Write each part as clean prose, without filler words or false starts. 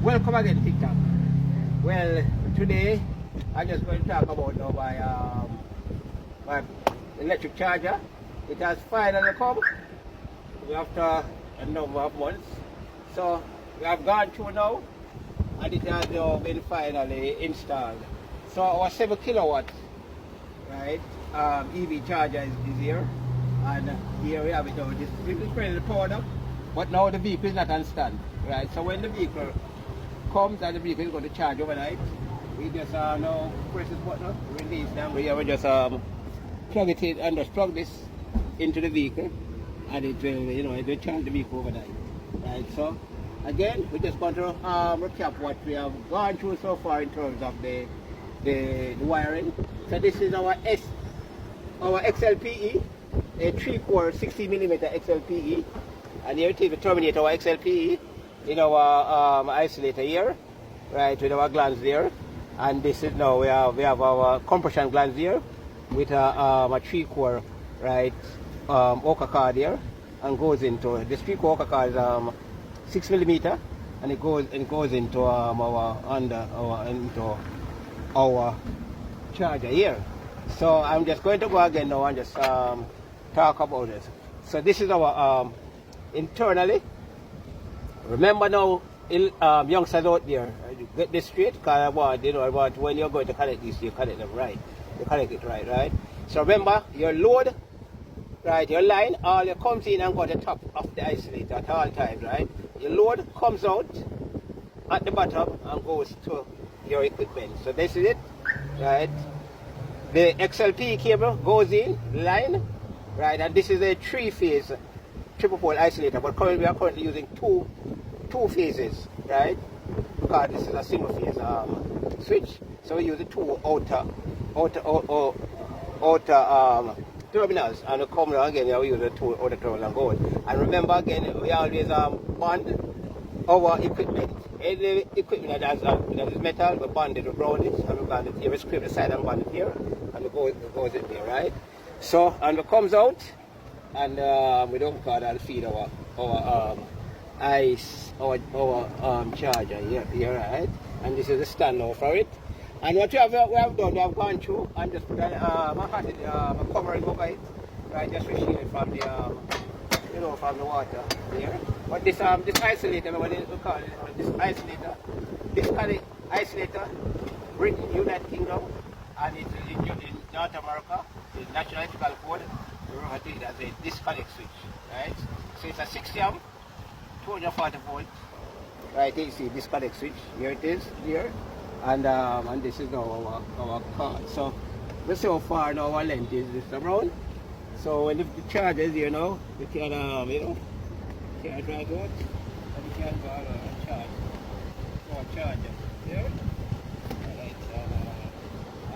Welcome again, TikTok. Well, today I'm just going to talk about my electric charger. It has finally come after a number of months. So we have gone through now, and it has now been finally installed. So our 7 kilowatt, right, EV charger is here, and here we have it now. This is pretty powered up, but now the vehicle is not on stand, right? So when the vehicle comes and the vehicle is going to charge overnight, we just now press this button, release them. We just plug it in and just plug this into the vehicle, and it will, it will charge the vehicle overnight, right? So again, we just want to recap what we have gone through so far in terms of the wiring. So this is our XLPE, a 3-core 60mm XLPE, and here it is, we terminate our XLPE in our isolator here, right, with our glands there. And this is now we have our compression glands here with a 3-core, right, Oka card here, and goes into this 3-core Oka card is 6mm, and it goes into our charger here. So I'm just going to go again now and just talk about this. So this is our internally. Remember now, youngsters out there, get this straight, because I want when you're going to connect this, you connect them right. You connect it right? So remember, your load, right, your line, all it comes in and go to the top of the isolator at all times, right? Your load comes out at the bottom and goes to your equipment. So this is it, right? The XLP cable goes in, line, right, and this is a 3-phase triple pole isolator, but currently we are currently using two phases, right? Because this is a single phase switch, so we use the 2 outer terminals, and we come down again, we use the 2 outer terminals and go on. And remember again, we always bond our equipment. Any equipment that is metal, we bond it, we ground it, and we bond it here. We scrape the side and bond it here, and it goes in there, right? So, and it comes out, and we don't call that feed our charger here, right? And this is the stand now for it. And what we have done, we have gone through and just put a covering over it, right? Just to shield it from the from the water here. But this isolator, remember we call it this isolator. This kind of isolator, Britain, United Kingdom, and it's in North America. The National Electrical Code, we refer to it as a disconnect switch, right? So it's a 60 amp, 240 volt, right? You see disconnect switch. Here it is, here, and this is now our card. So we see how far now our length is this around. So when the charger is here now, we can can drive out, and we can go and charge our charger. Here, alright.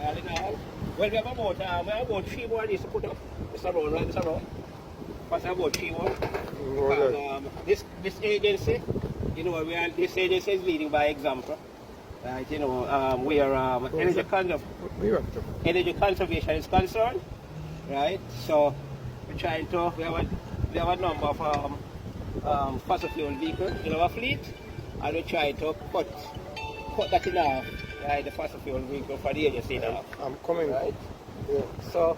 All in all, well, we have about 3 more of these to put up. It's around, right? It's around. But about 3 more. Because, this agency, this agency is leading by example. Right? We are energy conservation is concerned. Right, so we're trying to. We have a number of fossil fuel vehicles in our fleet, and we try to cut that in half. Right, the fossil fuel vehicle for the agency in half. I'm coming. Right. Yeah. So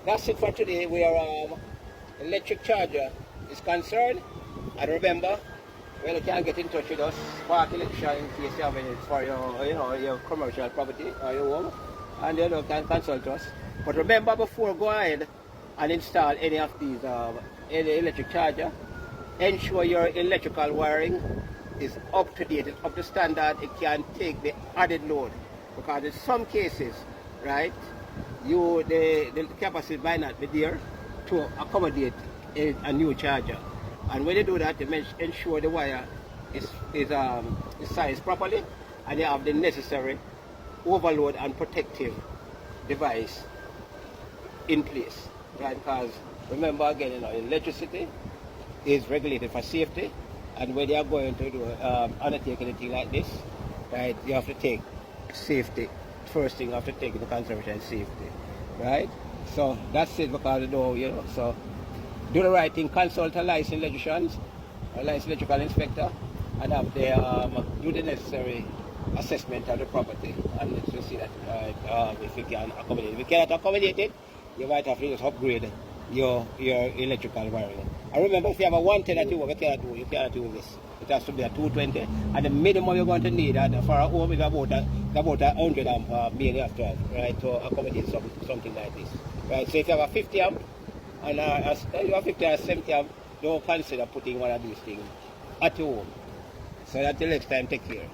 that's it for today. Where electric charger is concerned, and remember, well, you can get in touch with us, Sparky Electricians, in case you have any for your commercial property or your home, and you can consult us. But remember, before go ahead and install any of these any electric charger, ensure your electrical wiring is up to date, it's up to standard. It can take the added load, because in some cases, right, the capacity might not be there to accommodate a new charger. And when you do that, you ensure the wire is sized properly, and you have the necessary overload and protective device in place, right? Because remember again, electricity is regulated for safety, and when you are going to do undertake anything like this, right, you have to take safety first thing. After taking the conservation safety, right? So that's it, because so do the right thing. Consult a licensed electrician, a licensed electrical inspector, and have the do the necessary assessment of the property and to see that if you can accommodate. If you cannot accommodate it, you might have to just upgrade your electrical wiring. And remember, if you have a 110 at home, you cannot do this. It has to be a 220, and the minimum you're going to need for a home is about 100 amp main you have to have, right, to accommodate something like this. Right, so if you have a 50 amp and you have 50 and 70 amp, don't consider putting one of these things at your home. So that till next time, take care.